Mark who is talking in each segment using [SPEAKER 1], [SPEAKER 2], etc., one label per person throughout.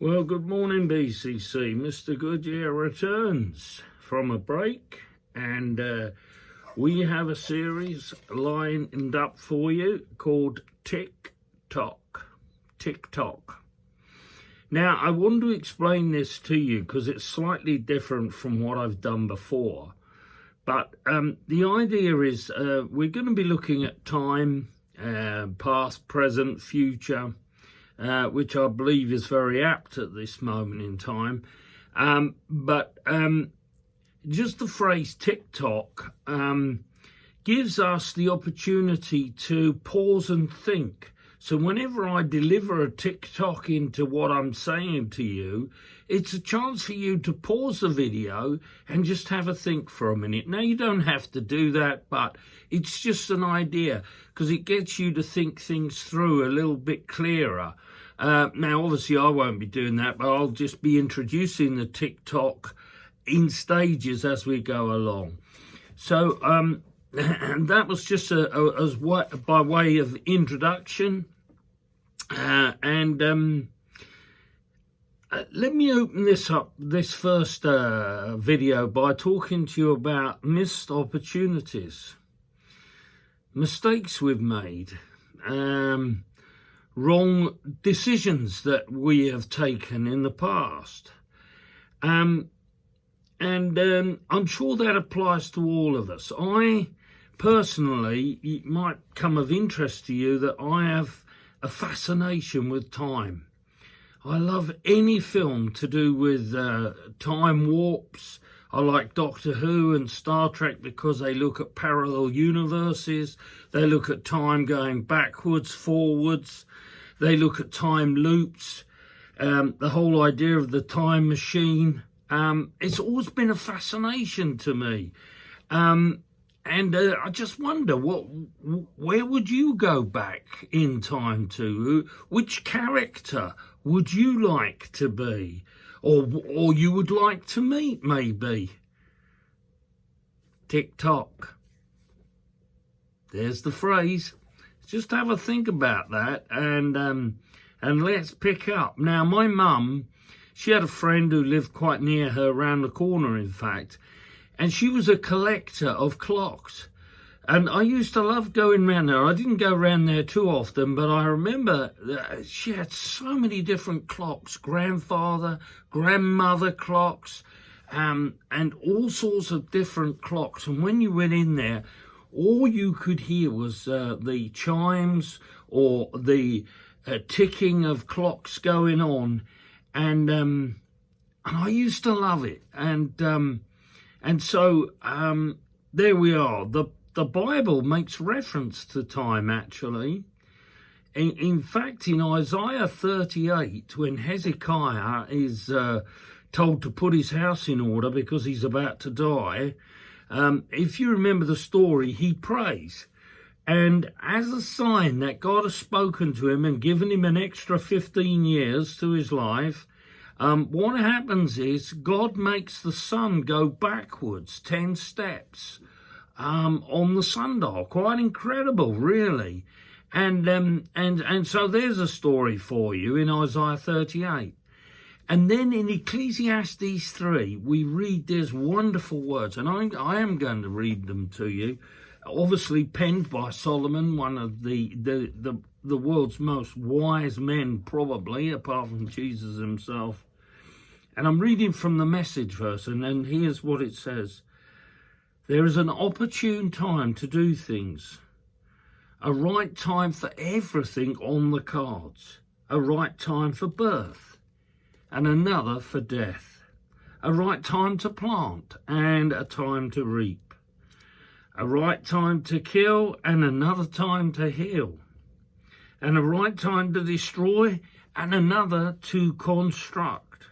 [SPEAKER 1] Well, good morning, BCC. Mr. Goodyear returns from a break, and we have a series lined up for you called Tock. Now, I want to explain this to you because it's slightly different from what I've done before. But the idea is we're going to be looking at time, past, present, future, which I believe is very apt at this moment in time. But just the phrase TikTok gives us the opportunity to pause and think. So whenever I deliver a TikTok into what I'm saying to you, it's a chance for you to pause the video and just have a think for a minute. Now, you don't have to do that, but it's just an idea because it gets you to think things through a little bit clearer. Now, obviously, I won't be doing that, but I'll just be introducing the TikTok in stages as we go along. So and that was just by way of introduction. Let me open this first video by talking to you about missed opportunities, mistakes we've made, wrong decisions that we have taken in the past. I'm sure that applies to all of us. I personally, it might come of interest to you that I have a fascination with time. I love any film to do with time warps. I like Doctor Who and Star Trek because they look at parallel universes. They look at time going backwards, forwards. They look at time loops. The whole idea of the time machine. It's always been a fascination to me. I just wonder, where would you go back in time to? Which character would you like to be? Or you would like to meet, maybe? TikTok. There's the phrase. Just have a think about that and let's pick up. Now, my mum, she had a friend who lived quite near her, around the corner, in fact, and she was a collector of clocks. And I used to love going around there. I didn't go around there too often, but I remember she had so many different clocks, grandfather, grandmother clocks, and all sorts of different clocks. And when you went in there, all you could hear was the chimes or the ticking of clocks going on. And I used to love it. And so there we are. The Bible makes reference to time, actually. In fact, in Isaiah 38, when Hezekiah is told to put his house in order because he's about to die, if you remember the story, he prays. And as a sign that God has spoken to him and given him an extra 15 years to his life, what happens is God makes the sun go backwards 10 steps on the sundial. Quite incredible, really. And so there's a story for you in Isaiah 38. And then in Ecclesiastes 3, we read these wonderful words, and I am going to read them to you. Obviously penned by Solomon, one of the world's most wise men, probably, apart from Jesus himself. And I'm reading from the Message version, and here's what it says. There is an opportune time to do things, a right time for everything on the cards, a right time for birth, and another for death, a right time to plant and a time to reap, a right time to kill and another time to heal, and a right time to destroy and another to construct,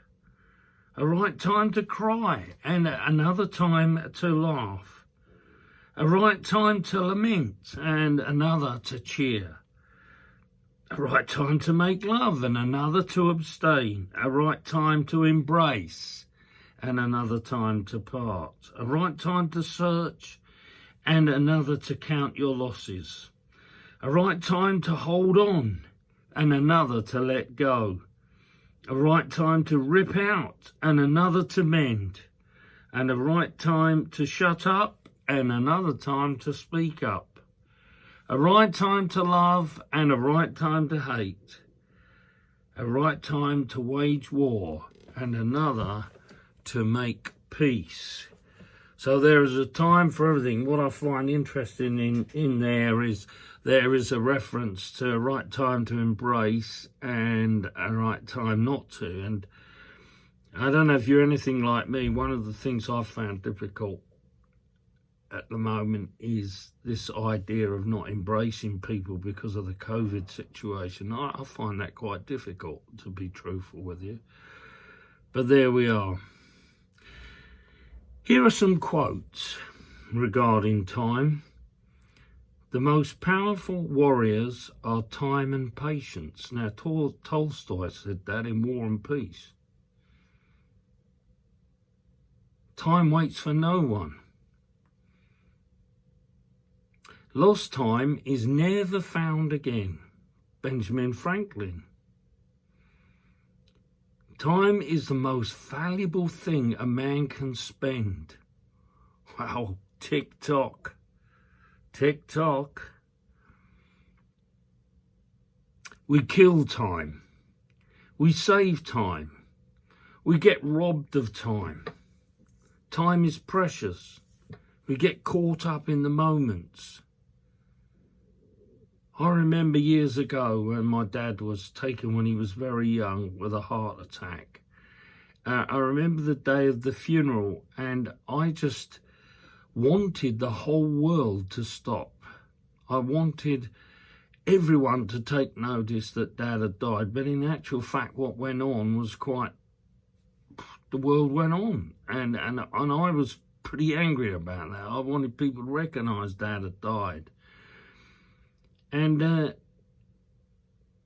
[SPEAKER 1] a right time to cry and another time to laugh, a right time to lament and another to cheer, a right time to make love and another to abstain, a right time to embrace and another time to part, a right time to search and another to count your losses, a right time to hold on and another to let go, a right time to rip out and another to mend, and a right time to shut up and another time to speak up, a right time to love and a right time to hate, a right time to wage war and another to make peace. So there is a time for everything. What I find interesting in there is a reference to a right time to embrace and a right time not to. And I don't know if you're anything like me, one of the things I've found difficult at the moment is this idea of not embracing people because of the COVID situation. I find that quite difficult, to be truthful with you. But there we are. Here are some quotes regarding time. The most powerful warriors are time and patience. Now, Tolstoy said that in War and Peace. Time waits for no one. Lost time is never found again. Benjamin Franklin. Time is the most valuable thing a man can spend. Wow, tick tock. Tick tock. We kill time. We save time. We get robbed of time. Time is precious. We get caught up in the moments. I remember years ago when my dad was taken when he was very young with a heart attack. I remember the day of the funeral, and I just wanted the whole world to stop. I wanted everyone to take notice that Dad had died, but in actual fact what went on was the world went on, and I was pretty angry about that. I wanted people to recognise Dad had died. And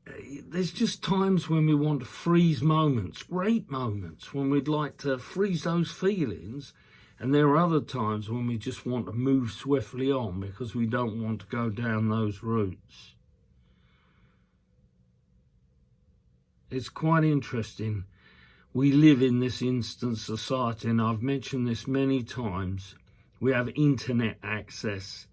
[SPEAKER 1] there's just times when we want to freeze moments, great moments, when we'd like to freeze those feelings. And there are other times when we just want to move swiftly on because we don't want to go down those routes. It's quite interesting. We live in this instant society, and I've mentioned this many times. We have internet access.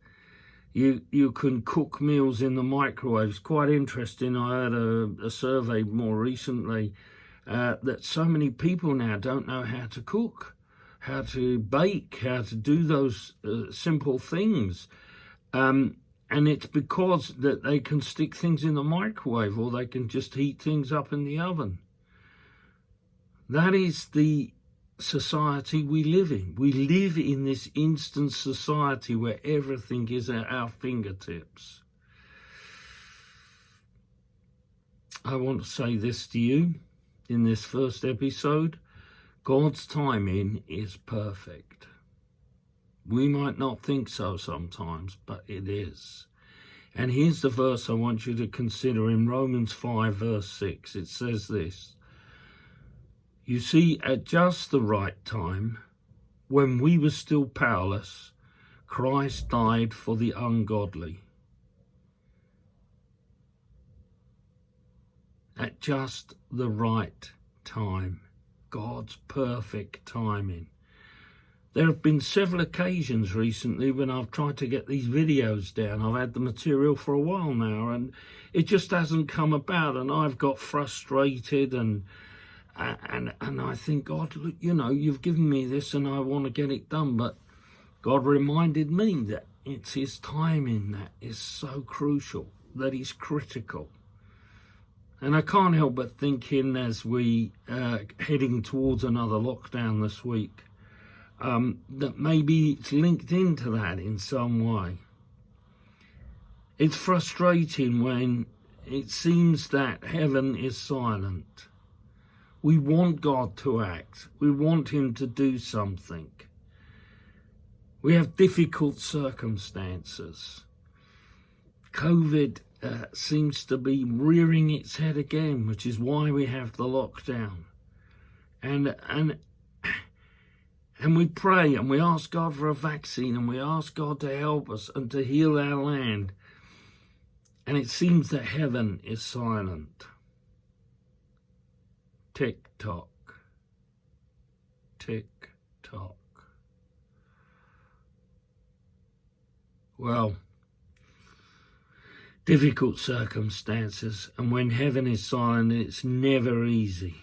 [SPEAKER 1] You can cook meals in the microwave. It's quite interesting. I heard a survey more recently that so many people now don't know how to cook, how to bake, how to do those simple things. And it's because that they can stick things in the microwave or they can just heat things up in the oven. That is the society we live in. We live in this instant society where everything is at our fingertips. I want to say this to you in this first episode. God's timing is perfect. We might not think so sometimes, but it is. And here's the verse I want you to consider in Romans 5 verse 6. It says this: you see, at just the right time, when we were still powerless, Christ died for the ungodly. At just the right time. God's perfect timing. There have been several occasions recently when I've tried to get these videos down. I've had the material for a while now, and it just hasn't come about, and I've got frustrated and I think, God, look, you know, you've given me this and I want to get it done. But God reminded me that it's his timing that is so crucial, that is critical. And I can't help but thinking as we heading towards another lockdown this week, that maybe it's linked into that in some way. It's frustrating when it seems that heaven is silent. We want God to act. We want him to do something. We have difficult circumstances. COVID seems to be rearing its head again, which is why we have the lockdown. And we pray and we ask God for a vaccine and we ask God to help us and to heal our land. And it seems that heaven is silent. Tick tock. Tick tock. Well, difficult circumstances, and when heaven is silent, it's never easy.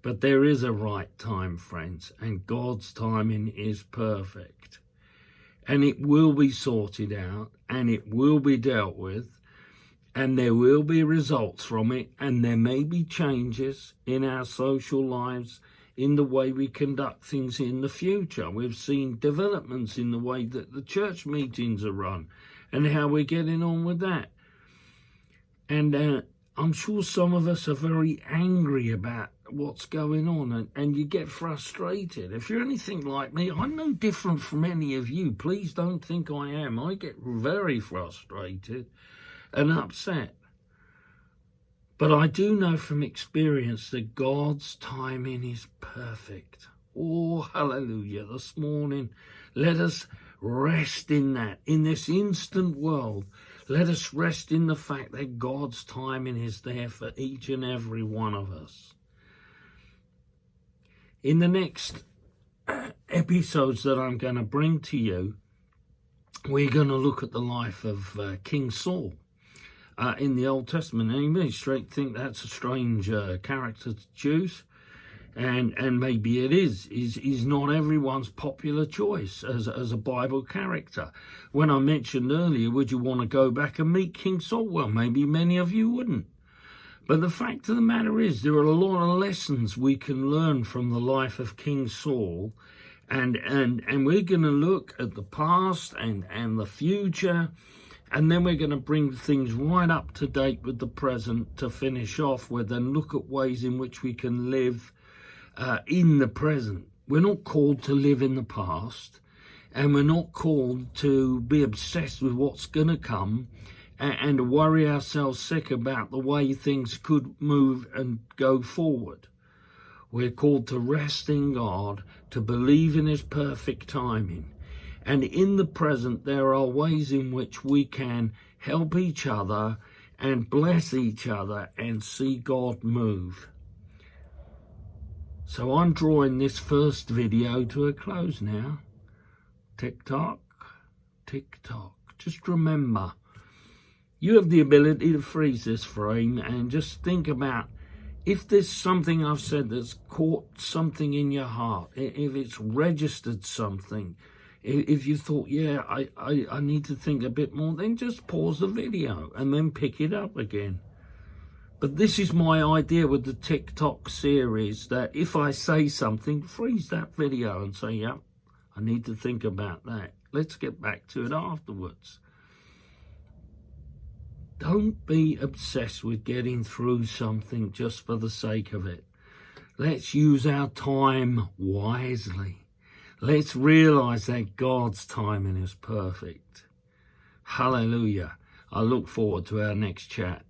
[SPEAKER 1] But there is a right time, friends, and God's timing is perfect. And it will be sorted out, and it will be dealt with, and there will be results from it, and there may be changes in our social lives, in the way we conduct things in the future. We've seen developments in the way that the church meetings are run and how we're getting on with that. And I'm sure some of us are very angry about what's going on, and you get frustrated. If you're anything like me, I'm no different from any of you. Please don't think I am. I get very frustrated and upset. But I do know from experience that God's timing is perfect. Oh, hallelujah. This morning, let us rest in that. In this instant world, let us rest in the fact that God's timing is there for each and every one of us. In the next episodes that I'm going to bring to you, we're going to look at the life of King Saul. In the Old Testament. And you may straight think that's a strange character to choose, and maybe it is. He's not everyone's popular choice as a Bible character. When I mentioned earlier, would you want to go back and meet King Saul? Well, maybe many of you wouldn't. But the fact of the matter is, there are a lot of lessons we can learn from the life of King Saul, and we're going to look at the past and the future. And then we're going to bring things right up to date with the present to finish off with, and look at ways in which we can live in the present. We're not called to live in the past, and we're not called to be obsessed with what's going to come and worry ourselves sick about the way things could move and go forward. We're called to rest in God, to believe in His perfect timing. And in the present, there are ways in which we can help each other and bless each other and see God move. So I'm drawing this first video to a close now. Tick tock, tick tock. Just remember, you have the ability to freeze this frame and just think about, if there's something I've said that's caught something in your heart, if it's registered something, if you thought, yeah, I need to think a bit more, then just pause the video and then pick it up again. But this is my idea with the TikTok series, that if I say something, freeze that video and say, yeah, I need to think about that. Let's get back to it afterwards. Don't be obsessed with getting through something just for the sake of it. Let's use our time wisely. Let's realize that God's timing is perfect. Hallelujah. I look forward to our next chat.